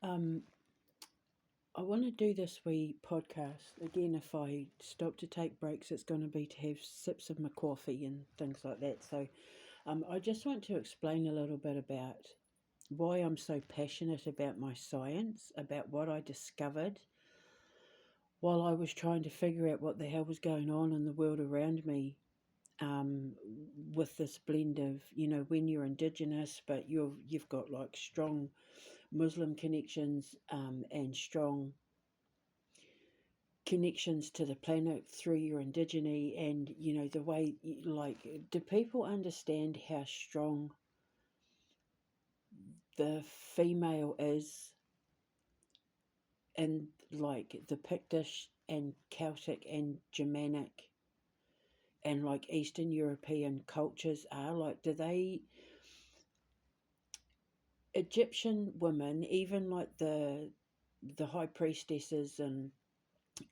Um, I want to do this wee podcast. Again, if I stop to take breaks, it's going to be to have sips of my coffee and things like that. So I just want to explain a little bit about why I'm so passionate about my science, about what I discovered while I was trying to figure out what the hell was going on in the world around me. Um, with this blend of, when you're Indigenous, but you've got like strong Muslim connections, and strong connections to the planet through your indigeneity, and the way, like, do people understand how strong the female is in, like, the Pictish and Celtic and Germanic and like Eastern European cultures are like? Do they, Egyptian women, even like the high priestesses and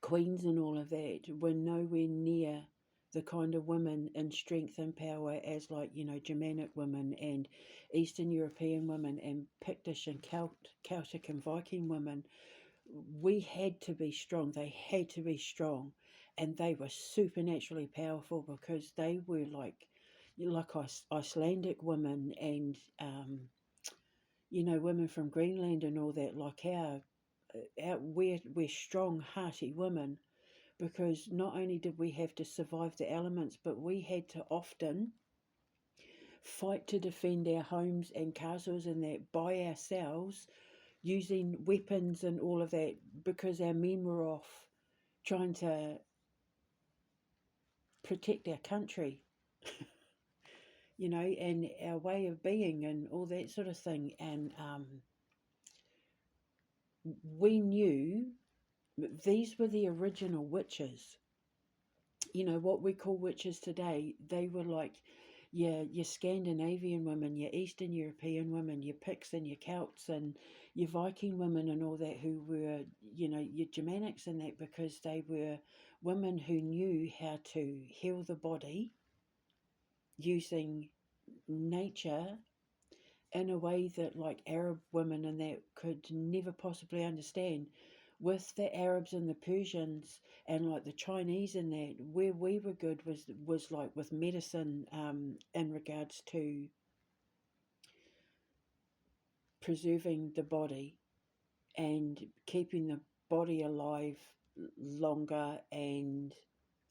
queens and all of that, were nowhere near the kind of women in strength and power as, like, Germanic women and Eastern European women and Pictish and Celtic and Viking women. We had to be strong. They had to be strong, and they were supernaturally powerful because they were like Icelandic women and women from Greenland and all that. Like we're strong, hearty women, because not only did we have to survive the elements, but we had to often fight to defend our homes and castles and that by ourselves, using weapons and all of that, because our men were off trying to protect our country, and our way of being and all that sort of thing. And we knew these were the original witches. What we call witches today, they were like your Scandinavian women, your Eastern European women, your Picts and your Celts and your Viking women and all that, who were, your Germanics and that, because they were women who knew how to heal the body using nature in a way that, like, Arab women and that could never possibly understand. With the Arabs and the Persians and like the Chinese and that, where we were good was like with medicine, in regards to preserving the body and keeping the body alive longer, and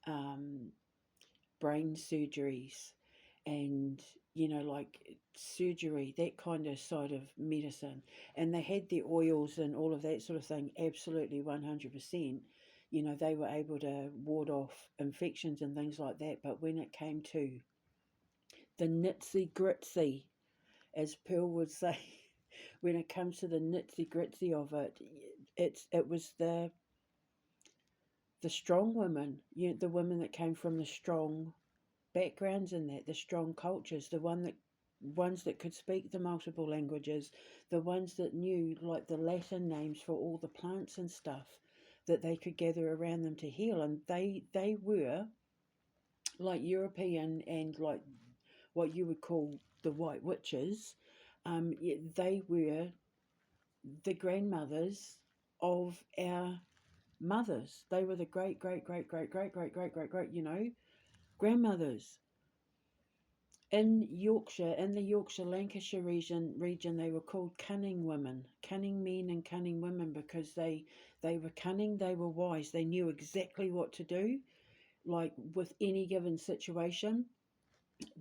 um, brain surgeries and like surgery, that kind of side of medicine. And they had the oils and all of that sort of thing, absolutely 100%. They were able to ward off infections and things like that. But when it came to the nitsy gritty, as Pearl would say, when it comes to the nitsy gritty of it, it was the strong women, the women that came from the strong backgrounds, in that the strong cultures, the ones that could speak the multiple languages, the ones that knew like the Latin names for all the plants and stuff that they could gather around them to heal. And they were like European and like what you would call the white witches. They were the grandmothers of our mothers. They were the great great great great great great great great great grandmothers. In Yorkshire, in the Yorkshire Lancashire region, they were called cunning women, cunning men and cunning women, because they were cunning, they were wise, they knew exactly what to do, like with any given situation.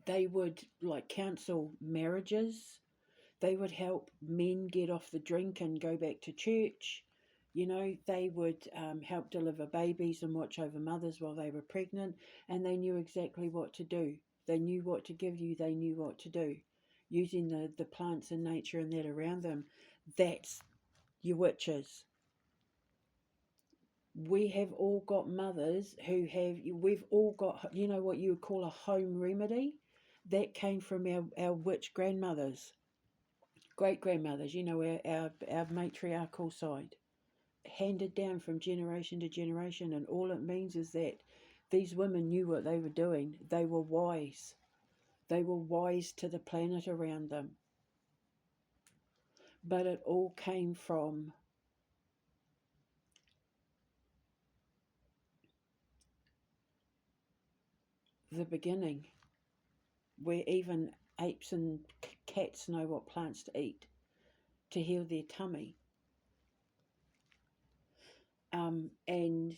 They would like counsel marriages. They would help men get off the drink and go back to church. They would help deliver babies and watch over mothers while they were pregnant, and they knew exactly what to do. They knew what to give you, they knew what to do. Using the plants and nature and that around them. That's your witches. We have all got mothers we've all got, what you would call a home remedy. That came from our witch grandmothers, great grandmothers, our matriarchal side, handed down from generation to generation. And all it means is that these women knew what they were doing. They were wise. They were wise to the planet around them. But it all came from the beginning, where even apes and cats know what plants to eat to heal their tummy. And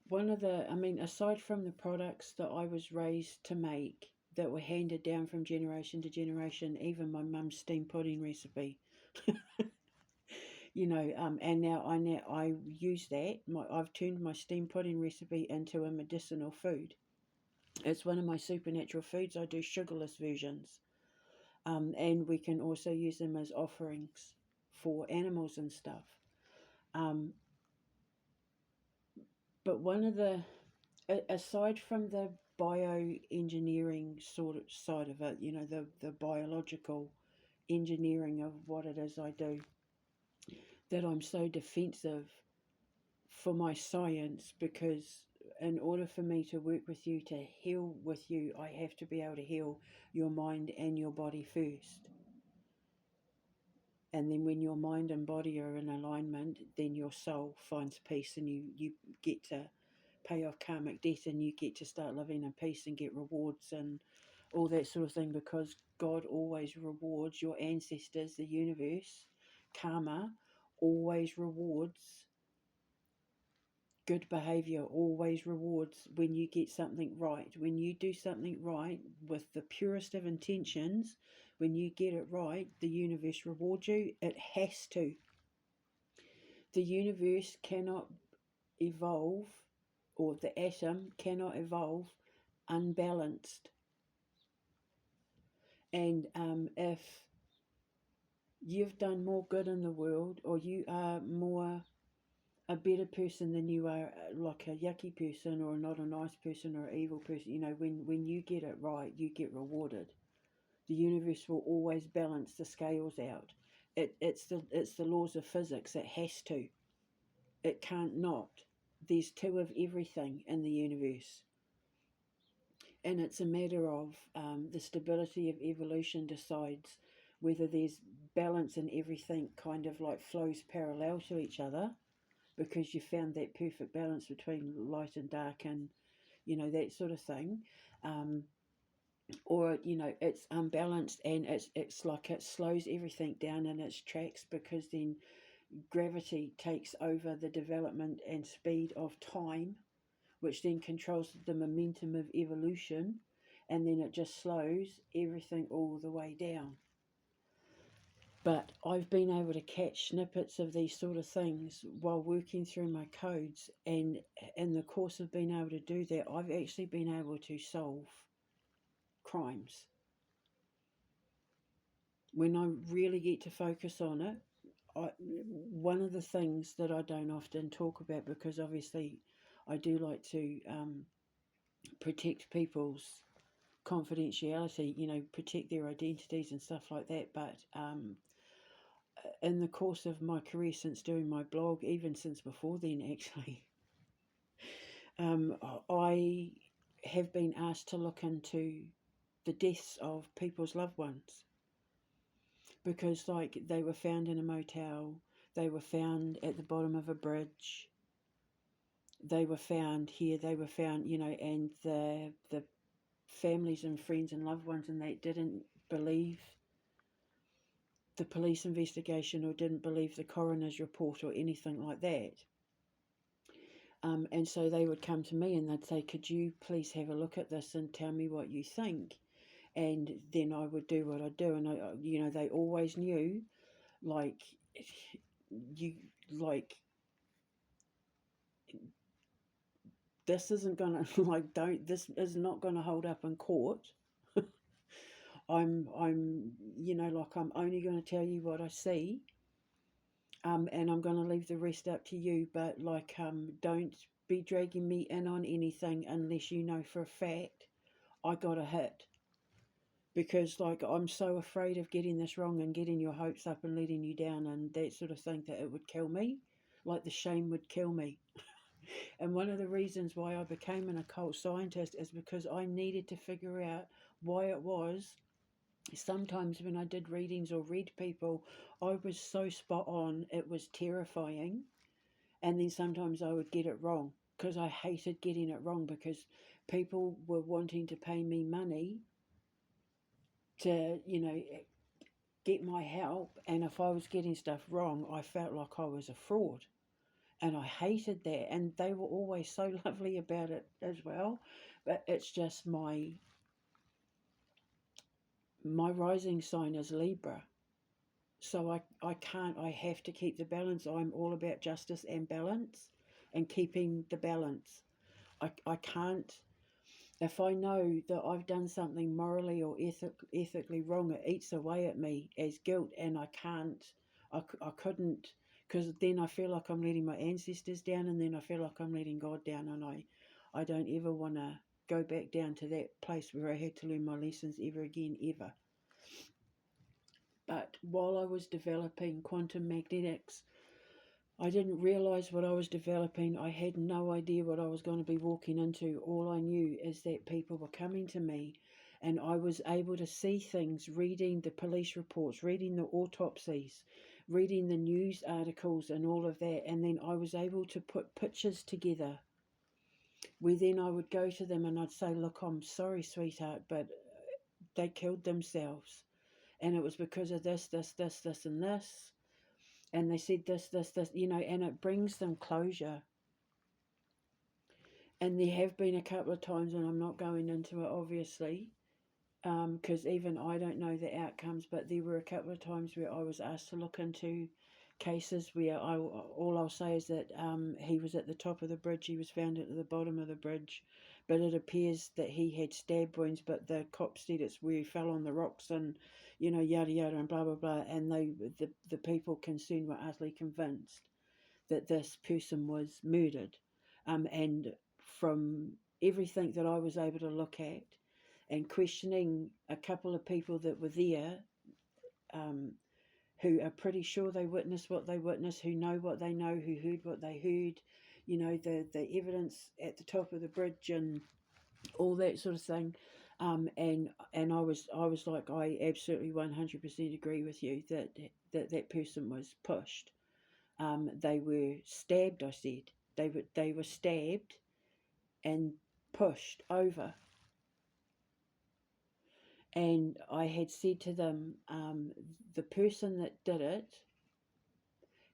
one of the, I mean, aside from the products that I was raised to make that were handed down from generation to generation, even my mum's steam pudding recipe, and now I use that. I've turned my steam pudding recipe into a medicinal food. It's one of my supernatural foods. I do sugarless versions, and we can also use them as offerings for animals and stuff. Um, but one of the, aside from the bioengineering sort of side of it, the biological engineering of what it is I do, that I'm so defensive for my science, because in order for me to work with you, to heal with you, I have to be able to heal your mind and your body first. And then when your mind and body are in alignment, then your soul finds peace, and you get to pay off karmic debt, and you get to start living in peace and get rewards and all that sort of thing, because God always rewards your ancestors, the universe, karma always rewards good behavior, always rewards when you get something right. When you do something right with the purest of intentions, when you get it right, the universe rewards you. It has to. The universe cannot evolve, or the atom cannot evolve unbalanced. And if you've done more good in the world, or you are more a better person than you are like a yucky person, or not a nice person, or an evil person, when you get it right, you get rewarded. The universe will always balance the scales out. It's the laws of physics. It has to. It can't not. There's two of everything in the universe. And it's a matter of the stability of evolution decides whether there's balance, and everything kind of like flows parallel to each other, because you found that perfect balance between light and dark, and that sort of thing. um, or it's unbalanced, and it's like it slows everything down in its tracks, because then gravity takes over the development and speed of time, which then controls the momentum of evolution, and then it just slows everything all the way down. But I've been able to catch snippets of these sort of things while working through my codes, and in the course of being able to do that, I've actually been able to solve crimes. When I really get to focus on it, one of the things that I don't often talk about, because obviously I do like to protect people's confidentiality, protect their identities and stuff like that. But in the course of my career, since doing my blog, even since before then, actually, um, I have been asked to look into the deaths of people's loved ones, because, like, they were found in a motel, they were found at the bottom of a bridge, they were found here, they were found, and the families and friends and loved ones, and they didn't believe the police investigation, or didn't believe the coroner's report or anything like that. And so they would come to me and they'd say, could you please have a look at this and tell me what you think? And then I would do what I do. And they always knew, like, you, like, this isn't gonna, like, this is not gonna hold up in court. I'm only going to tell you what I see, and I'm going to leave the rest up to you. But, like, don't be dragging me in on anything unless you know for a fact I got a hit. Because, like, I'm so afraid of getting this wrong and getting your hopes up and letting you down and that sort of thing, that it would kill me. Like, the shame would kill me. And one of the reasons why I became an occult scientist is because I needed to figure out why it was Sometimes when I did readings or read people, I was so spot on, it was terrifying. And then sometimes I would get it wrong because I hated getting it wrong, because people were wanting to pay me money to, get my help. And if I was getting stuff wrong, I felt like I was a fraud. And I hated that. And they were always so lovely about it as well. But it's just my rising sign is Libra. So I can't, I have to keep the balance. I'm all about justice and balance and keeping the balance. I can't, if I know that I've done something morally or ethically wrong, it eats away at me as guilt, and I can't, I couldn't, because then I feel like I'm letting my ancestors down, and then I feel like I'm letting God down, and I don't ever want to go back down to that place where I had to learn my lessons ever again, ever. But while I was developing quantum magnetics, I didn't realize what I was developing. I had no idea what I was going to be walking into. All I knew is that people were coming to me, and I was able to see things, reading the police reports, reading the autopsies, reading the news articles and all of that. And then I was able to put pictures together where then I would go to them and I'd say, look, I'm sorry, sweetheart, but they killed themselves. And it was because of this, and this. And they said this, and it brings them closure. And there have been a couple of times, and I'm not going into it obviously, because even I don't know the outcomes, but there were a couple of times where I was asked to look into cases where all I'll say is that he was at the top of the bridge, he was found at the bottom of the bridge, but it appears that he had stab wounds, but the cops said it's where he fell on the rocks and, yada yada and blah blah blah, and the people concerned were utterly convinced that this person was murdered. And from everything that I was able to look at and questioning a couple of people that were there, um, who are pretty sure they witnessed what they witnessed, who know what they know, who heard what they heard, the evidence at the top of the bridge and all that sort of thing. And I was like, I absolutely 100% agree with you that person was pushed. They were stabbed, I said. They were stabbed and pushed over. And I had said to them, the person that did it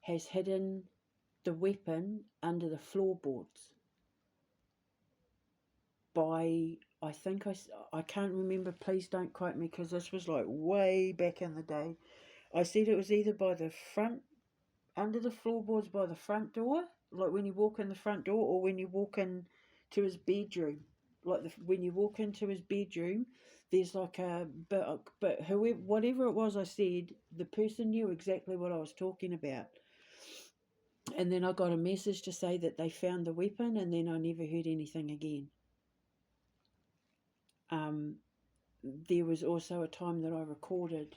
has hidden the weapon under the floorboards by, I can't remember, please don't quote me, because this was like way back in the day. I said it was either by the front, under the floorboards by the front door, like when you walk in the front door, or when you walk in to his bedroom. Like when you walk into his bedroom, there's like but whoever, whatever it was I said, the person knew exactly what I was talking about. And then I got a message to say that they found the weapon, and then I never heard anything again. There was also a time that I recorded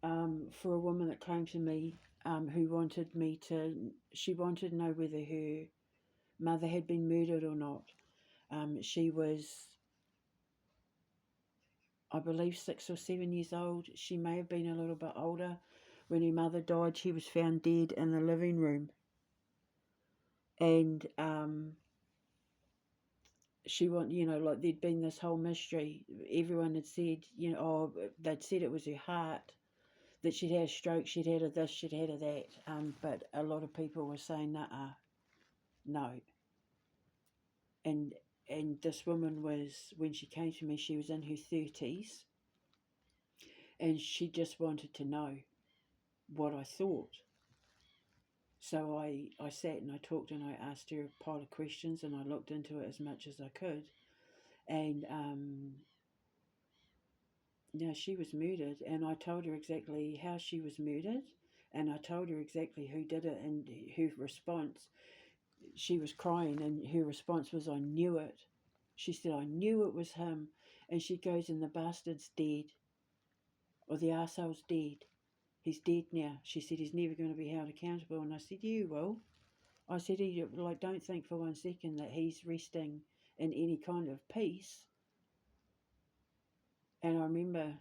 for a woman that came to me, who she wanted to know whether her mother had been murdered or not. She was, I believe, 6 or 7 years old. She may have been a little bit older. When her mother died, she was found dead in the living room. And she like there'd been this whole mystery. Everyone had said, they'd said it was her heart, that she'd had a stroke, she'd had a this, she'd had a that. But a lot of people were saying, no. And this woman was, when she came to me, she was in her 30s, and she just wanted to know what I thought. So I sat and I talked and I asked her a pile of questions, and I looked into it as much as I could. And she was murdered, and I told her exactly how she was murdered, and I told her exactly who did it, and her response, she was crying, and her response was, I knew it. She said, I knew it was him. And she goes, and the bastard's dead, or the arsehole's dead. He's dead now. She said, he's never going to be held accountable. And I said, you will. I said, don't think for 1 second that he's resting in any kind of peace. And I remember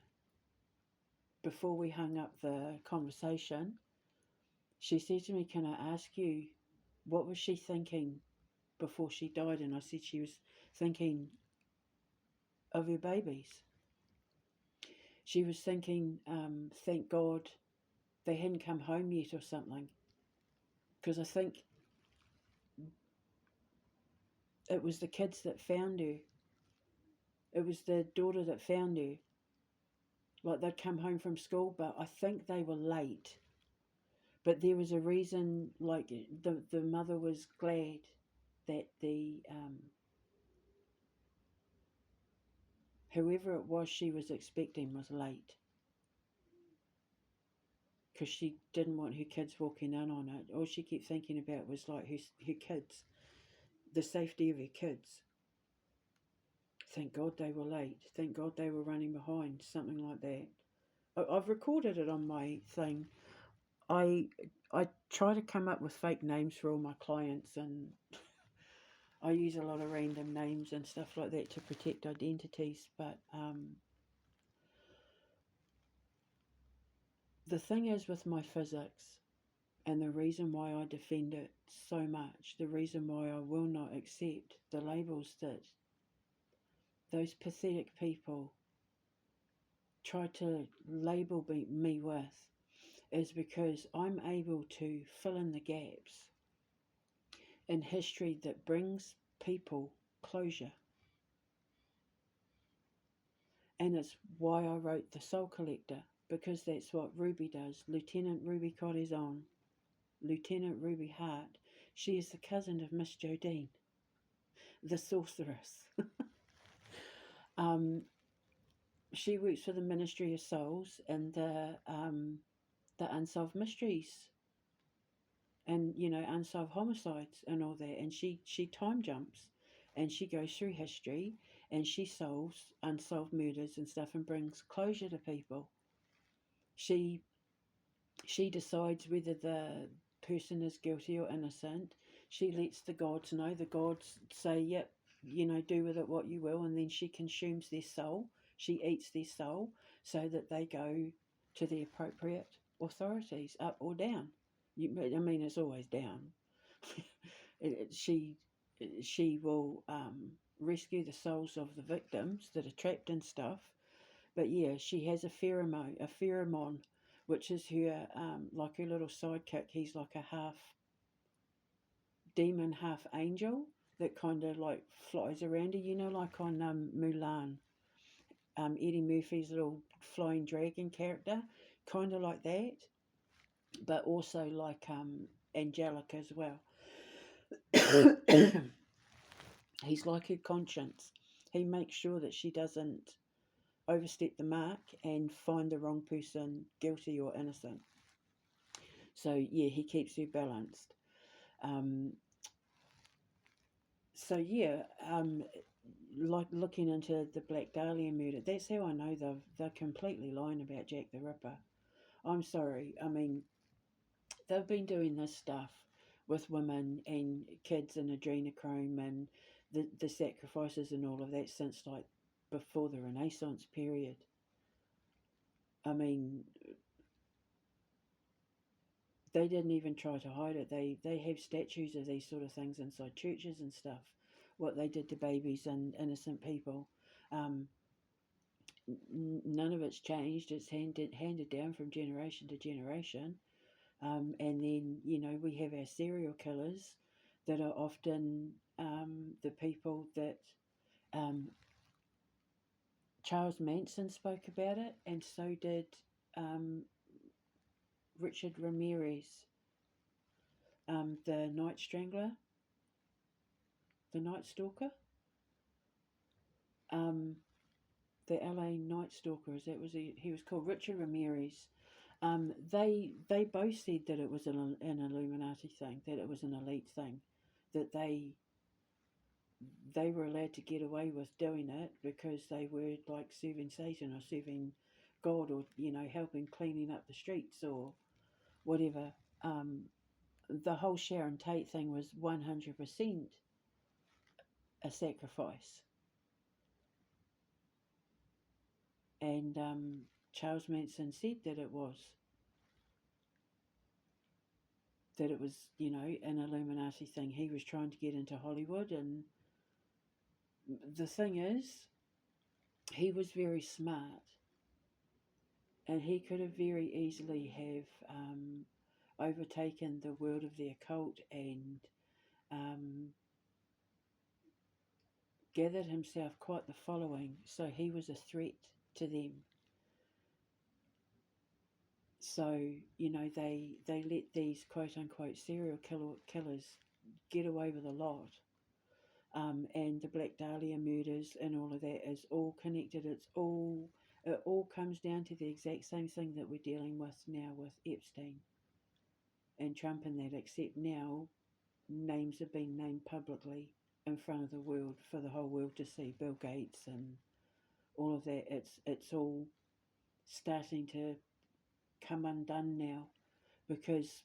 before we hung up the conversation, she said to me, "Can I ask you, what was she thinking before she died?" And I said she was thinking of her babies. She was thinking, thank God they hadn't come home yet or something. Because I think it was the kids that found her. It was the daughter that found her. Like they'd come home from school, but I think they were late. But there was a reason, like the mother was glad that the whoever it was she was expecting was late, because she didn't want her kids walking in on it. All she kept thinking about was like her kids, the safety of her kids. Thank God they were late. Thank God they were running behind, something like that. I've recorded it on my thing. I I try to come up with fake names for all my clients, and I use a lot of random names and stuff like that to protect identities. But the thing is with my physics, and the reason why I defend it so much, the reason why I will not accept the labels that those pathetic people try to label me with, is because I'm able to fill in the gaps in history that brings people closure. And it's why I wrote The Soul Collector, because that's what Ruby does. Lieutenant Ruby Corazon, Lieutenant Ruby Hart. She is the cousin of Miss Jodine, the sorceress. um, she works for the Ministry of Souls and the Unsolved Mysteries, and unsolved homicides and all that. And she time jumps, and she goes through history, and she solves unsolved murders and stuff and brings closure to people. She she decides whether the person is guilty or innocent. She lets the gods know. The gods say, "Yep, do with it what you will," and then she consumes their soul. She eats their soul so that they go to the appropriate authorities, up or down. I mean, it's always down. She will rescue the souls of the victims that are trapped and stuff. But yeah, she has a pheromone, which is her like her little sidekick. He's like a half demon, half angel that kind of like flies around her. Like on Mulan, Eddie Murphy's little flying dragon character, kind of like that, but also like angelic as well. He's like her conscience. He makes sure that she doesn't overstep the mark and find the wrong person guilty or innocent. So yeah, he keeps her balanced. Um, so yeah, like looking into the Black Dahlia murder, that's how I know they're completely lying about Jack the Ripper. I'm sorry. I mean, they've been doing this stuff with women and kids and adrenochrome and the sacrifices and all of that since like before the Renaissance period. I mean, they didn't even try to hide it. They have statues of these sort of things inside churches and stuff. What they did to babies and innocent people. Um, None of it's changed. It's handed down from generation to generation. And then we have our serial killers that are often the people that um, Charles Manson spoke about it, and so did um, Richard Ramirez, the Night Strangler, the Night Stalker, um, the LA Night Stalker. He was called Richard Ramirez. They both said that it was an Illuminati thing, that it was an elite thing, that they were allowed to get away with doing it because they were like serving Satan or serving God, or helping cleaning up the streets or whatever. Um, the whole Sharon Tate thing was 100% a sacrifice. And Charles Manson said that it was, an Illuminati thing. He was trying to get into Hollywood, and the thing is, he was very smart, and he could have very easily have overtaken the world of the occult and um, gathered himself quite the following. So he was a threat to them. So, they let these quote unquote serial killers get away with a lot. And the Black Dahlia murders and all of that is all connected. It all comes down to the exact same thing that we're dealing with now with Epstein and Trump and that, except now names have been named publicly in front of the world for the whole world to see. Bill Gates and all of that. It's all starting to come undone now because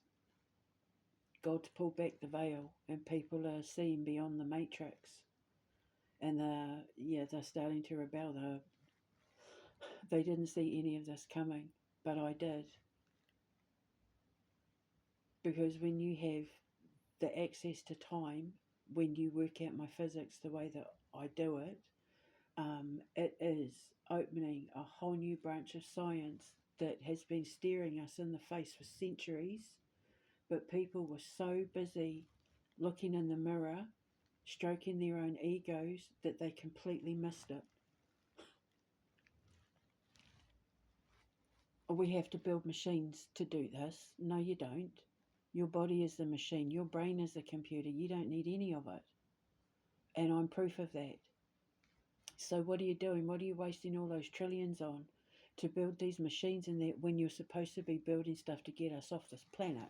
God's pulled back the veil and people are seeing beyond the matrix, and they're starting to rebel. They didn't see any of this coming, but I did, because when you have the access to time, when you work out my physics the way that I do it, it is opening a whole new branch of science that has been staring us in the face for centuries, but people were so busy looking in the mirror, stroking their own egos, that they completely missed it. We have to build machines to do this. No, you don't. Your body is the machine. Your brain is the computer. You don't need any of it. And I'm proof of that. So what are you doing? What are you wasting all those trillions on to build these machines in there when you're supposed to be building stuff to get us off this planet?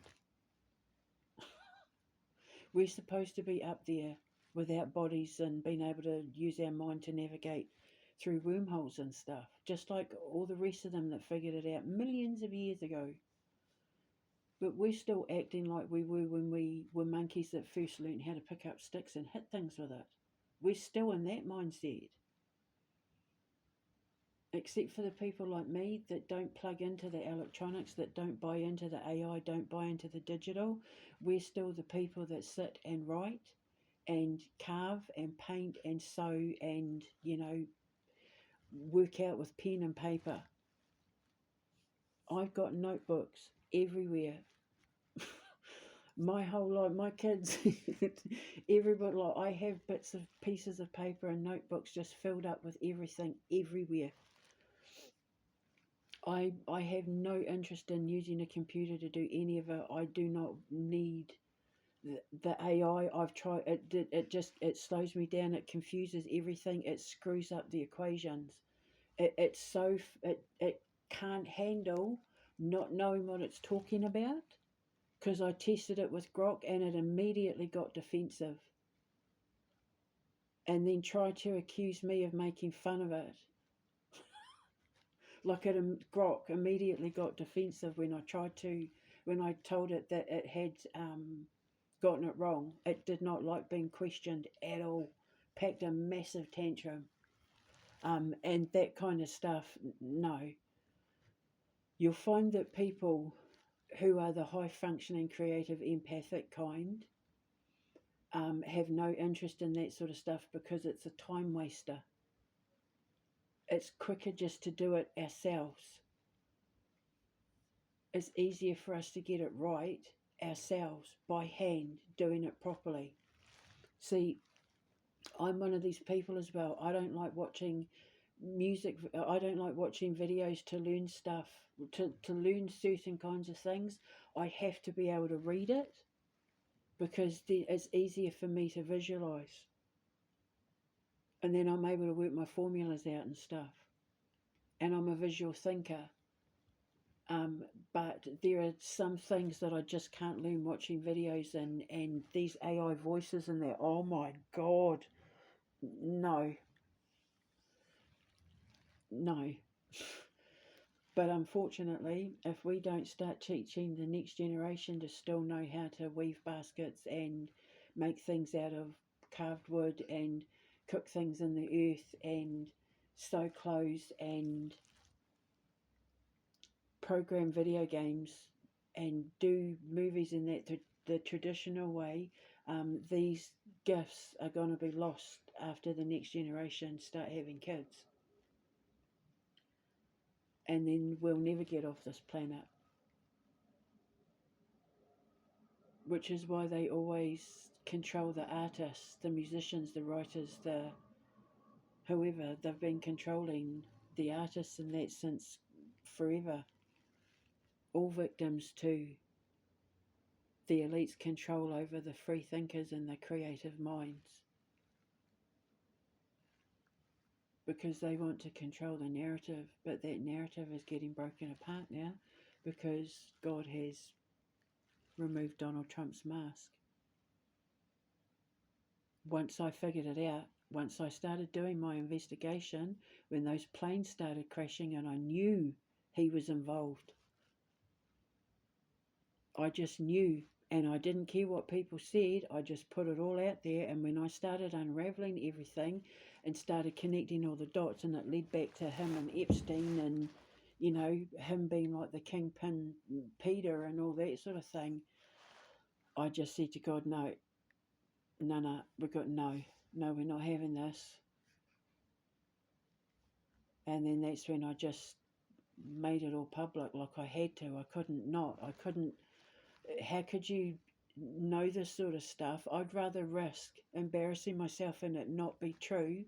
We're supposed to be up there without bodies and being able to use our mind to navigate through wormholes and stuff, just like all the rest of them that figured it out millions of years ago. But we're still acting like we were when we were monkeys that first learned how to pick up sticks and hit things with it. We're still in that mindset. Except for the people like me that don't plug into the electronics, that don't buy into the AI, don't buy into the digital, we're still the people that sit and write and carve and paint and sew and, work out with pen and paper. I've got notebooks everywhere. My whole life, my kids, everybody, like, I have bits of pieces of paper and notebooks just filled up with everything everywhere. I have no interest in using a computer to do any of it. I do not need the AI. I've tried it. It slows me down. It confuses everything. It screws up the equations. It can't handle not knowing what it's talking about, because I tested it with Grok and it immediately got defensive and then tried to accuse me of making fun of it. Like Grok immediately got defensive when I told it that it had gotten it wrong. It did not like being questioned at all. Packed a massive tantrum. And that kind of stuff, no. You'll find that people who are the high functioning, creative, empathic kind have no interest in that sort of stuff because it's a time waster. It's quicker just to do it ourselves. It's easier for us to get it right ourselves by hand, doing it properly. See, I'm one of these people as well. I don't like watching music. I don't like watching videos to learn stuff, to learn certain kinds of things. I have to be able to read it because it's easier for me to visualize. And then I'm able to work my formulas out and stuff. And I'm a visual thinker. But there are some things that I just can't learn watching videos and these AI voices and that. Oh my God. No. No. But unfortunately, if we don't start teaching the next generation to still know how to weave baskets and make things out of carved wood and cook things in the earth and sew clothes and program video games and do movies in that the traditional way, these gifts are going to be lost after the next generation start having kids. And then we'll never get off this planet. Which is why they always control the artists, the musicians, the writers, the whoever. They've been controlling the artists and that since forever. All victims to the elite's control over the free thinkers and the creative minds. Because they want to control the narrative, but that narrative is getting broken apart now because God has removed Donald Trump's mask. Once I figured it out, once I started doing my investigation, when those planes started crashing and I knew he was involved, I just knew, and I didn't care what people said. I just put it all out there, and when I started unraveling everything and started connecting all the dots, and it led back to him and Epstein and, you know, him being like the kingpin Peter and all that sort of thing, I just said to God, no, we're not having this. And then that's when I just made it all public, like I had to. I couldn't. How could you know this sort of stuff? I'd rather risk embarrassing myself and it not be true,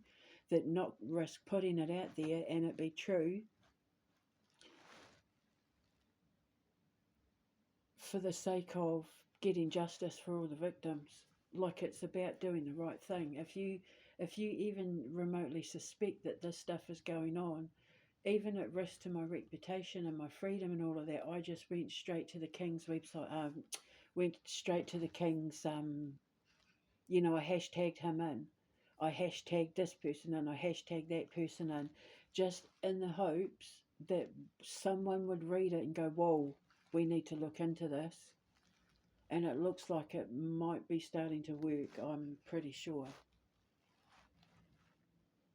than not risk putting it out there and it be true, for the sake of getting justice for all the victims. Like, it's about doing the right thing. If you even remotely suspect that this stuff is going on, even at risk to my reputation and my freedom and all of that, I just went straight to the King's website, went straight to the King's, I hashtagged him in. I hashtagged this person and I hashtagged that person in, just in the hopes that someone would read it and go, whoa, we need to look into this. And it looks like it might be starting to work, I'm pretty sure.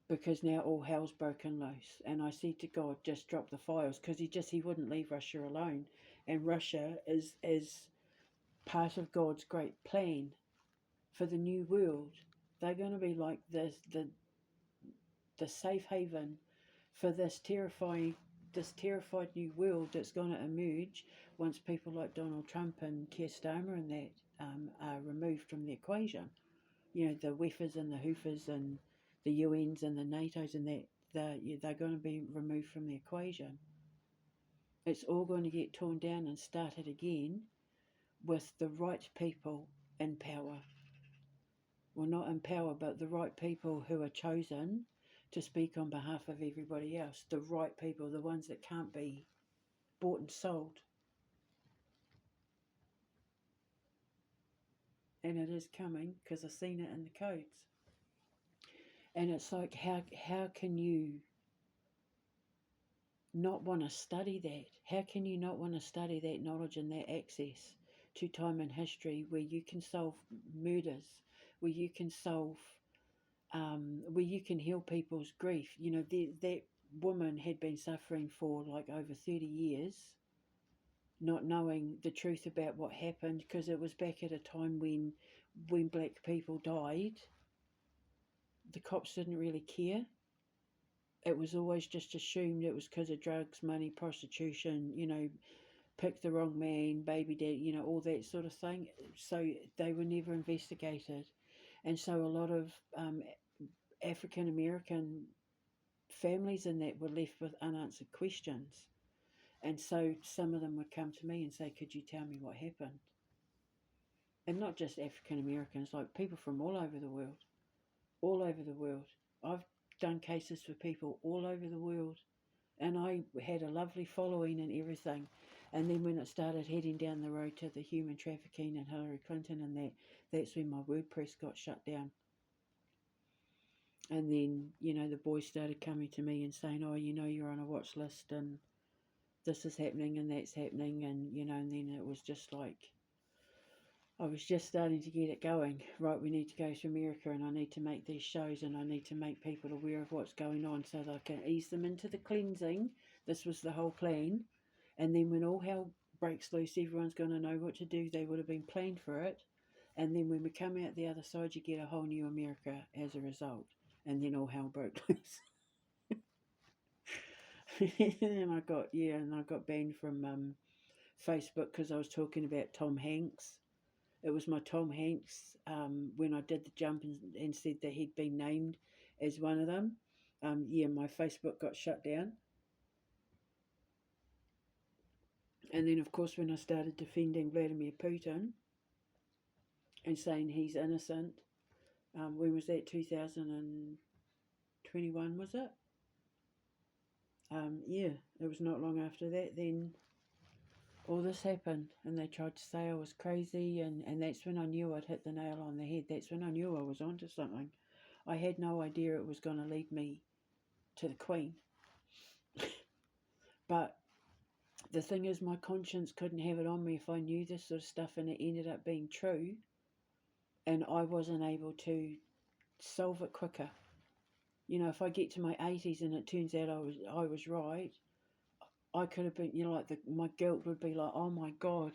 Because now all hell's broken loose, and I said to God, just drop the files, because he wouldn't leave Russia alone, and Russia is part of God's great plan for the new world. They're going to be like the safe haven for this terrified new world that's going to emerge once people like Donald Trump and Keir Starmer and that are removed from the equation. You know, the WEFers and the HOOFers and the UNs and the NATOs and that, they're going to be removed from the equation. It's all going to get torn down and started again with the right people in power. Well, not in power, but the right people who are chosen to speak on behalf of everybody else. The right people, the ones that can't be bought and sold. And it is coming, because I've seen it in the codes. And it's like, how can you not want to study that? How can you not want to study that knowledge and that access to time and history where you can solve murders, where you can solve, where you can heal people's grief? You know, that woman had been suffering for like over 30 years, not knowing the truth about what happened, because it was back at a time when black people died, the cops didn't really care. It was always just assumed it was because of drugs, money, prostitution, picked the wrong man, baby dad, all that sort of thing. So they were never investigated. And so a lot of African American families in that were left with unanswered questions. And so some of them would come to me and say, could you tell me what happened? And not just African Americans, like people from all over the world. All over the world. I've done cases for people all over the world, and I had a lovely following and everything. And then when it started heading down the road to the human trafficking and Hillary Clinton and that's when my WordPress got shut down. And then, the boys started coming to me and saying, oh, you're on a watch list and this is happening and that's happening. And, and then it was just like, I was just starting to get it going. Right, we need to go to America and I need to make these shows and I need to make people aware of what's going on so that I can ease them into the cleansing. This was the whole plan. And then when all hell breaks loose, everyone's going to know what to do. They would have been planned for it. And then when we come out the other side, you get a whole new America as a result. And then all hell broke loose. And I got banned from Facebook because I was talking about Tom Hanks. It was my Tom Hanks when I did the jump and said that he'd been named as one of them. My Facebook got shut down. And then, of course, when I started defending Vladimir Putin and saying he's innocent, when was that? 2021, was it? It was not long after that. Then all this happened, and they tried to say I was crazy, and that's when I knew I'd hit the nail on the head. That's when I knew I was onto something. I had no idea it was going to lead me to the Queen. But the thing is, my conscience couldn't have it on me if I knew this sort of stuff and it ended up being true, and I wasn't able to solve it quicker. You know, if I get to my 80s and it turns out I was right, I could have been, my guilt would be like, oh my God,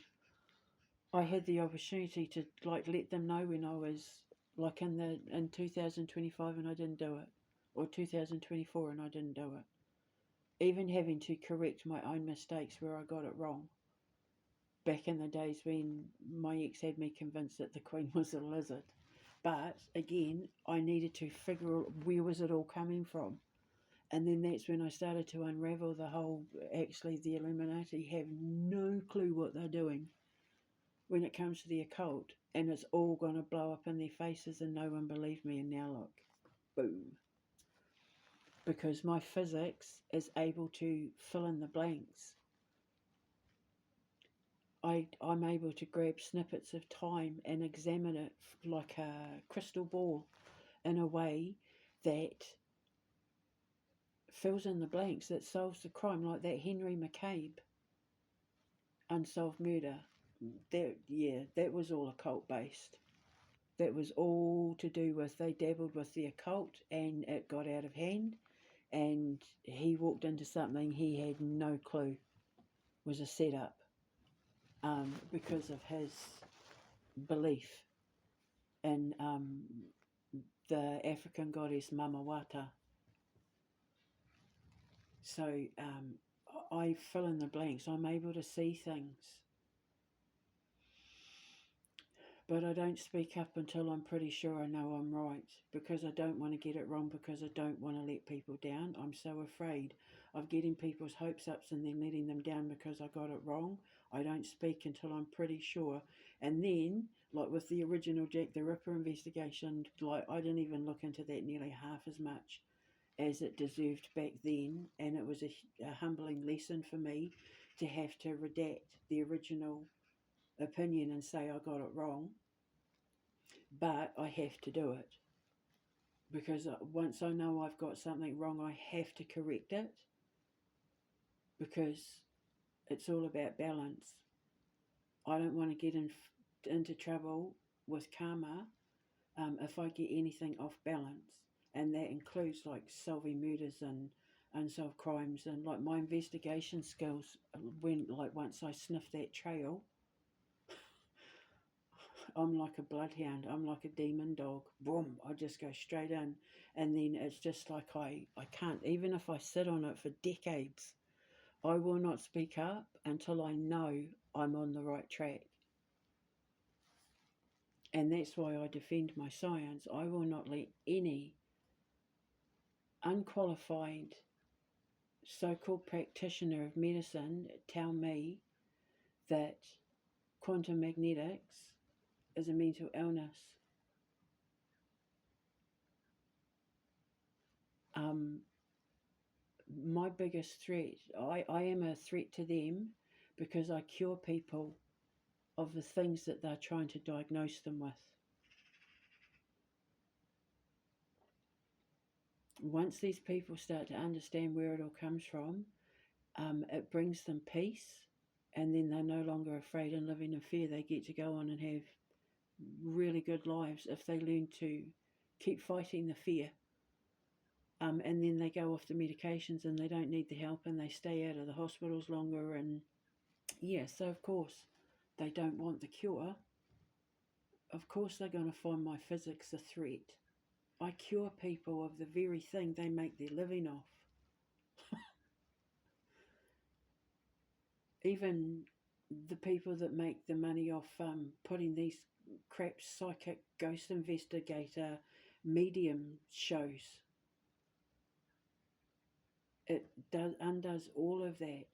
I had the opportunity to let them know when I was in 2025 and I didn't do it, or 2024 and I didn't do it. Even having to correct my own mistakes where I got it wrong. Back in the days when my ex had me convinced that the Queen was a lizard. But again, I needed to figure out where was it all coming from. And then that's when I started to unravel the whole, actually the Illuminati have no clue what they're doing when it comes to the occult. And it's all going to blow up in their faces and no one believed me. And now look, boom. Because my physics is able to fill in the blanks. I'm able to grab snippets of time and examine it like a crystal ball in a way that fills in the blanks, that solves the crime, like that Henry McCabe unsolved murder. That was all occult based. That was all to do with, they dabbled with the occult and it got out of hand and he walked into something he had no clue was a setup, because of his belief in the African goddess Mamawata. So I fill in the blanks. I'm able to see things. But I don't speak up until I'm pretty sure I know I'm right, because I don't want to get it wrong, because I don't want to let people down. I'm so afraid of getting people's hopes up and then letting them down because I got it wrong. I don't speak until I'm pretty sure. And then, like with the original Jack the Ripper investigation, I didn't even look into that nearly half as much as it deserved back then, and it was a humbling lesson for me to have to redact the original opinion and say I got it wrong. But I have to do it, because once I know I've got something wrong, I have to correct it, because it's all about balance. I don't want to get into trouble with karma if I get anything off balance, and that includes like solving murders and unsolved crimes, and like my investigation skills. When once I sniff that trail, I'm like a bloodhound. I'm like a demon dog. Boom! I just go straight in, and then it's just like I can't. Even if I sit on it for decades, I will not speak up until I know I'm on the right track. And that's why I defend my science. I will not let any unqualified so-called practitioner of medicine tell me that quantum magnetics is a mental illness. My biggest threat, I am a threat to them, because I cure people of the things that they're trying to diagnose them with. Once these people start to understand where it all comes from, it brings them peace, and then they're no longer afraid and living in fear. They get to go on and have really good lives if they learn to keep fighting the fear. and then they go off the medications and they don't need the help and they stay out of the hospitals longer. And yeah, so of course they don't want the cure. Of course they're going to find my physics a threat. I cure people of the very thing they make their living off. Even the people that make the money off putting these crap psychic ghost investigator medium shows, it does undoes all of that.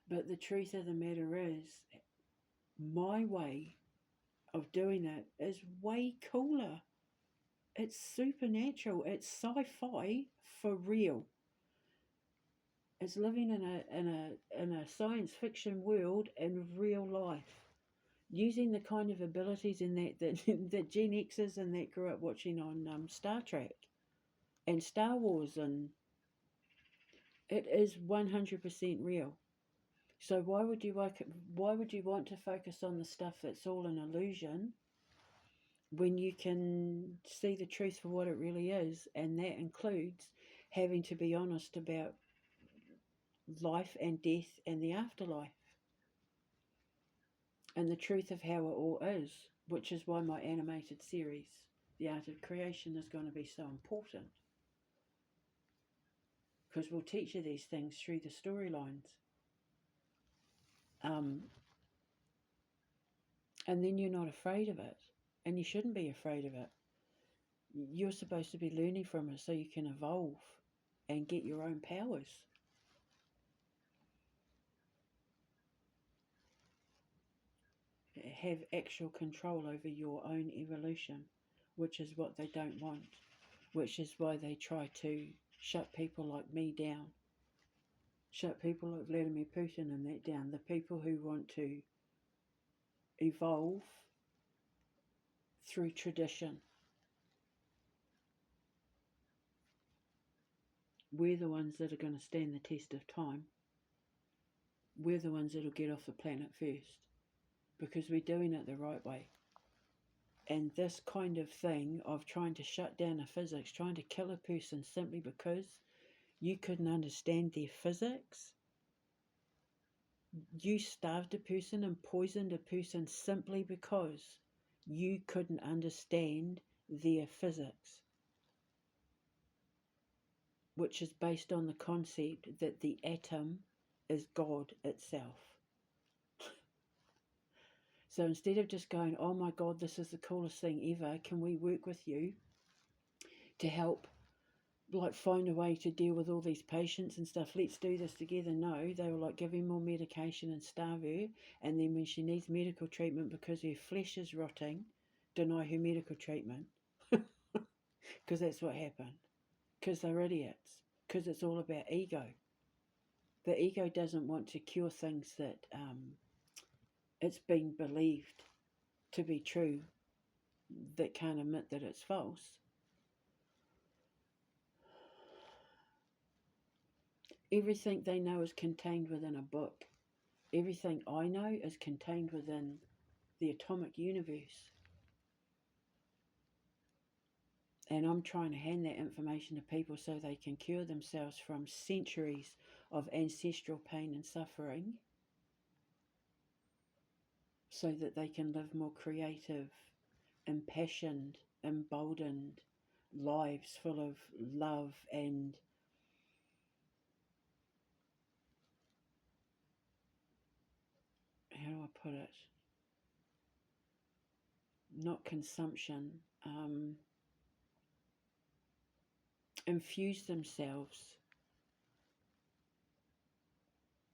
But the truth of the matter is, my way of doing it is way cooler. It's supernatural. It's sci-fi for real. It's living in a science fiction world in real life, using the kind of abilities in that Gen Xers and that grew up watching on Star Trek and Star Wars, and it is 100% real. So why would you want to focus on the stuff that's all an illusion when you can see the truth for what it really is? And that includes having to be honest about life and death and the afterlife and the truth of how it all is, which is why my animated series, The Art of Creation, is going to be so important, because we'll teach you these things through the storylines. And then you're not afraid of it, and you shouldn't be afraid of it. You're supposed to be learning from it so you can evolve and get your own powers. Have actual control over your own evolution, which is what they don't want, which is why they try to shut people like me down, shut people like Vladimir Putin and that down, the people who want to evolve through tradition. We're the ones that are going to stand the test of time. We're the ones that'll get off the planet first, because we're doing it the right way. And this kind of thing of trying to shut down a physics, trying to kill a person simply because you couldn't understand their physics, you starved a person and poisoned a person simply because you couldn't understand their physics, which is based on the concept that the atom is God itself. So instead of just going, oh my God, this is the coolest thing ever, can we work with you to help find a way to deal with all these patients and stuff, let's do this together. No, they were like, give her more medication and starve her, and then when she needs medical treatment because her flesh is rotting, deny her medical treatment. Because that's what happened. Because they're idiots. Because it's all about ego. The ego doesn't want to cure things that it's been believed to be true, that can't admit that it's false. Everything they know is contained within a book. Everything I know is contained within the atomic universe. And I'm trying to hand that information to people so they can cure themselves from centuries of ancestral pain and suffering, so that they can live more creative, impassioned, emboldened lives full of love and how do I put it? Not consumption. Infuse themselves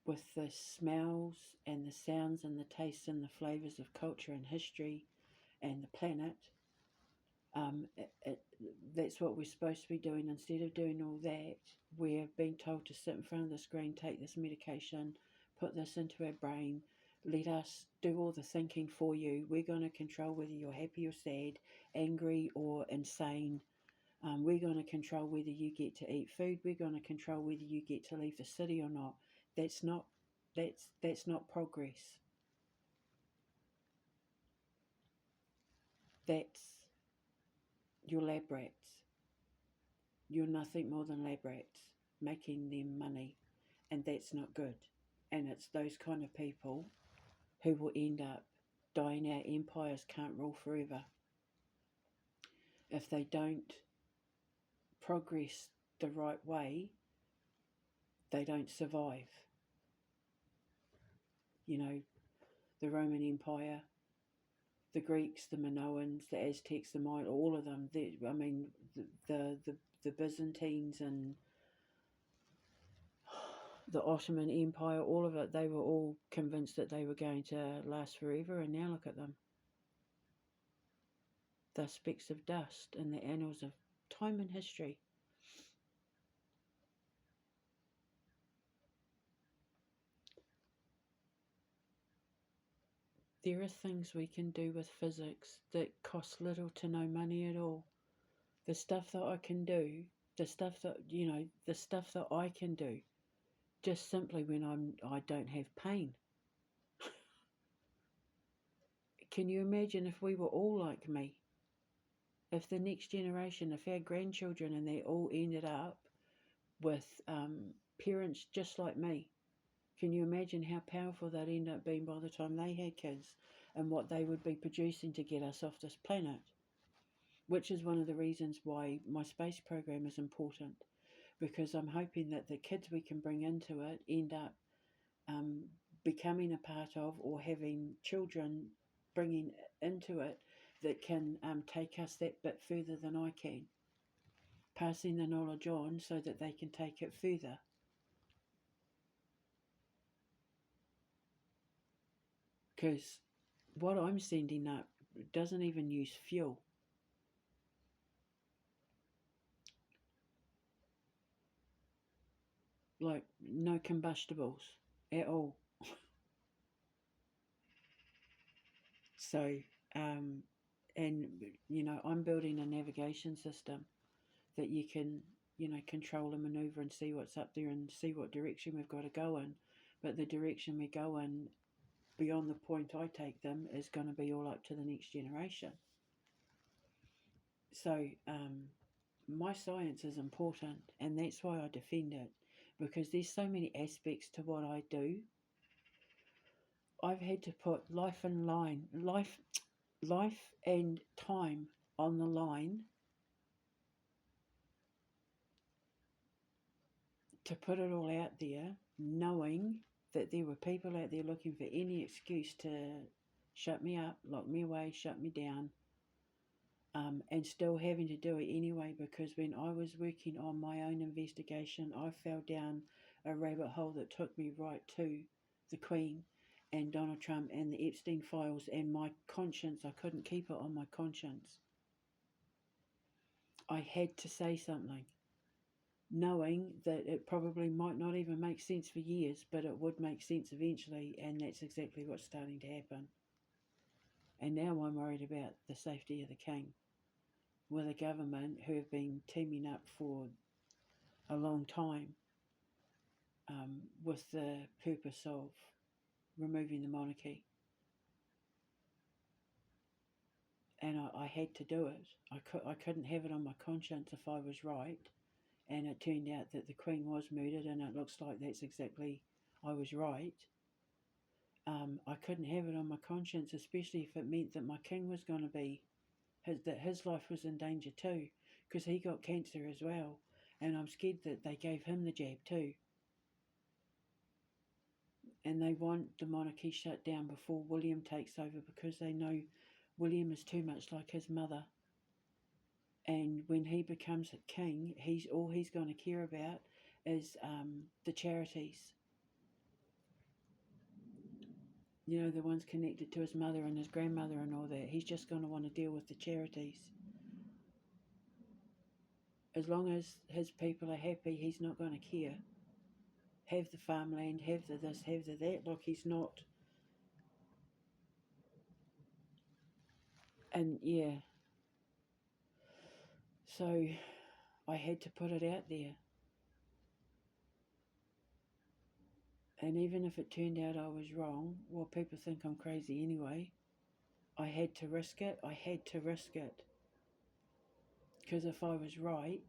with the smells and the sounds and the tastes and the flavours of culture and history and the planet. That's what we're supposed to be doing. Instead of doing all that, we're being told to sit in front of the screen, take this medication, put this into our brain, let us do all the thinking for you. We're going to control whether you're happy or sad, angry or insane. We're going to control whether you get to eat food. We're going to control whether you get to leave the city or not. That's not progress. That's your lab rats. You're nothing more than lab rats making them money, and that's not good. And it's those kind of people who will end up dying out. Empires can't rule forever. If they don't progress the right way, they don't survive. You know, the Roman Empire, the Greeks, the Minoans, the Aztecs, the Maya, all of them. I mean, the Byzantines and the Ottoman Empire, all of it, they were all convinced that they were going to last forever, and now look at them. They're specks of dust in the annals of time and history. There are things we can do with physics that cost little to no money at all. The stuff that I can do, the stuff that, the stuff that I can do, just simply when I don't have pain. Can you imagine if we were all like me? If the next generation, if our grandchildren and they all ended up with parents just like me, can you imagine how powerful they'd end up being by the time they had kids and what they would be producing to get us off this planet? Which is one of the reasons why my space program is important, because I'm hoping that the kids we can bring into it end up becoming a part of, or having children bringing into it that can take us that bit further than I can, passing the knowledge on so that they can take it further. Because what I'm sending up doesn't even use fuel. Like, no combustibles at all. So, and I'm building a navigation system that you can, control and maneuver and see what's up there and see what direction we've got to go in. But the direction we go in, beyond the point I take them, is going to be all up to the next generation. So, my science is important, and that's why I defend it, because there's so many aspects to what I do. I've had to put life and time on the line to put it all out there, knowing that there were people out there looking for any excuse to shut me up, lock me away, shut me down, and still having to do it anyway, because when I was working on my own investigation, I fell down a rabbit hole that took me right to the Queen and Donald Trump and the Epstein files, and my conscience, I couldn't keep it on my conscience. I had to say something, knowing that it probably might not even make sense for years, but it would make sense eventually, and that's exactly what's starting to happen. And now I'm worried about the safety of the King, with a government who have been teaming up for a long time with the purpose of removing the monarchy. And I had to do it. I couldn't have it on my conscience if I was right. And it turned out that the Queen was murdered, and it looks like that's exactly, I was right. I couldn't have it on my conscience, especially if it meant that my King was going to be, that his life was in danger too, because he got cancer as well. And I'm scared that they gave him the jab too. And they want the monarchy shut down before William takes over, because they know William is too much like his mother. And when he becomes a king, he's going to care about is the charities. The ones connected to his mother and his grandmother and all that. He's just going to want to deal with the charities. As long as his people are happy, he's not going to care. Have the farmland, have the this, have the that. Like, he's not. And yeah. So I had to put it out there. And even if it turned out I was wrong, well, people think I'm crazy anyway. I had to risk it. Because if I was right,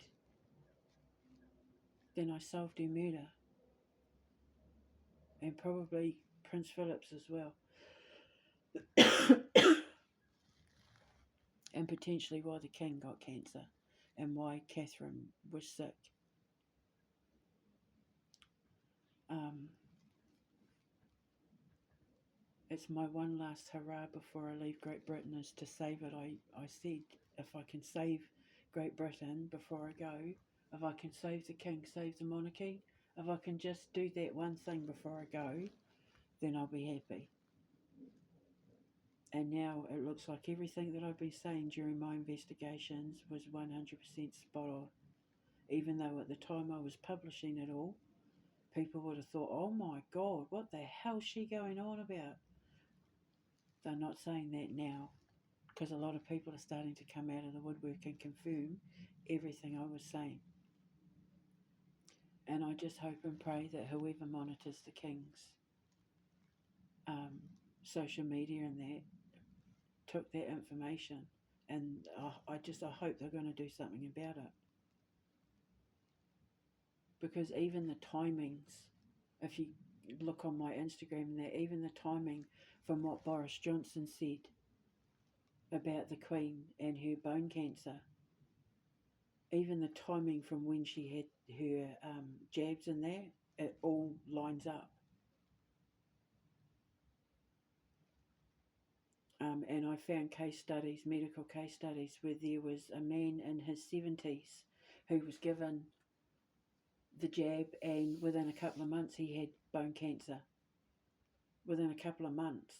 then I solved her murder, and probably Prince Philip's as well, and potentially why the king got cancer, and why Catherine was sick. Um, it's my one last hurrah before I leave Great Britain is to save it. I said if I can save Great Britain before I go, if I can save the king, save the monarchy, if I can just do that one thing before I go, then I'll be happy. And now it looks like everything that I've been saying during my investigations was 100% spot on. Even though at the time I was publishing it all, people would have thought, oh my God, what the hell's she going on about? They're not saying that now, because a lot of people are starting to come out of the woodwork and confirm everything I was saying. And I just hope and pray that whoever monitors the King's social media and that took that information, and I hope they're going to do something about it. Because even the timings, if you look on my Instagram and that, even the timing from what Boris Johnson said about the Queen and her bone cancer, even the timing from when she had her jabs in there, it all lines up. And I found case studies, medical case studies, where there was a man in his 70s who was given the jab, and within a couple of months he had bone cancer. Within a couple of months.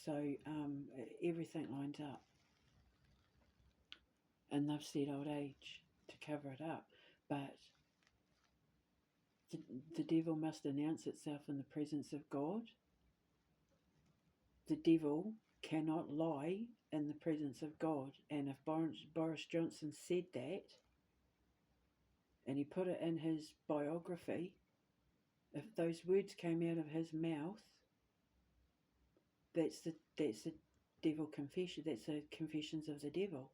So everything lines up. And they've said old age to cover it up. But the devil must announce itself in the presence of God. The devil cannot lie in the presence of God. And if Boris Johnson said that, and he put it in his biography, if those words came out of his mouth, that's the devil confession. That's the confessions of the devil.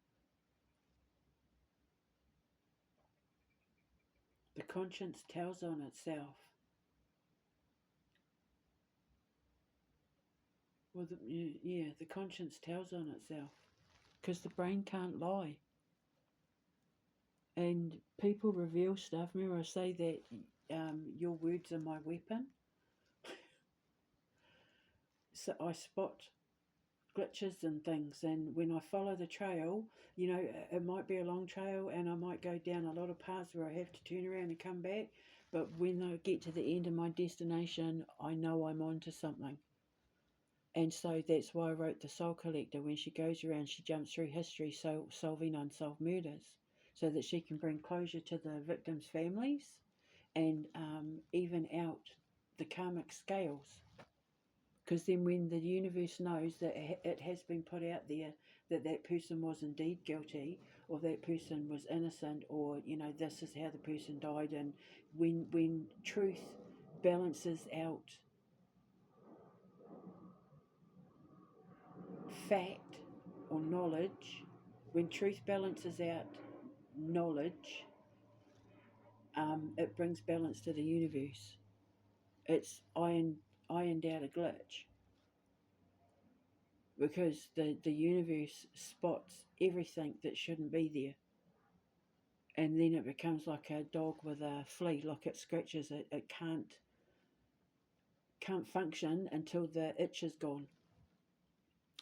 The conscience tells on itself. Well, the conscience tells on itself, because the brain can't lie. And people reveal stuff. Remember I say that your words are my weapon? So I spot glitches and things, and when I follow the trail, it might be a long trail and I might go down a lot of paths where I have to turn around and come back, but when I get to the end of my destination, I know I'm onto something. And so that's why I wrote The Soul Collector. When she goes around, she jumps through history, solving unsolved murders, so that she can bring closure to the victims' families and even out the karmic scales. Because then when the universe knows that it has been put out there that that person was indeed guilty, or that person was innocent, or, this is how the person died, and when truth balances out fact or knowledge, when truth balances out knowledge, it brings balance to the universe. It's ironed out a glitch, because the universe spots everything that shouldn't be there, and then it becomes like a dog with a flea, like it scratches it. It can't function until the itch is gone.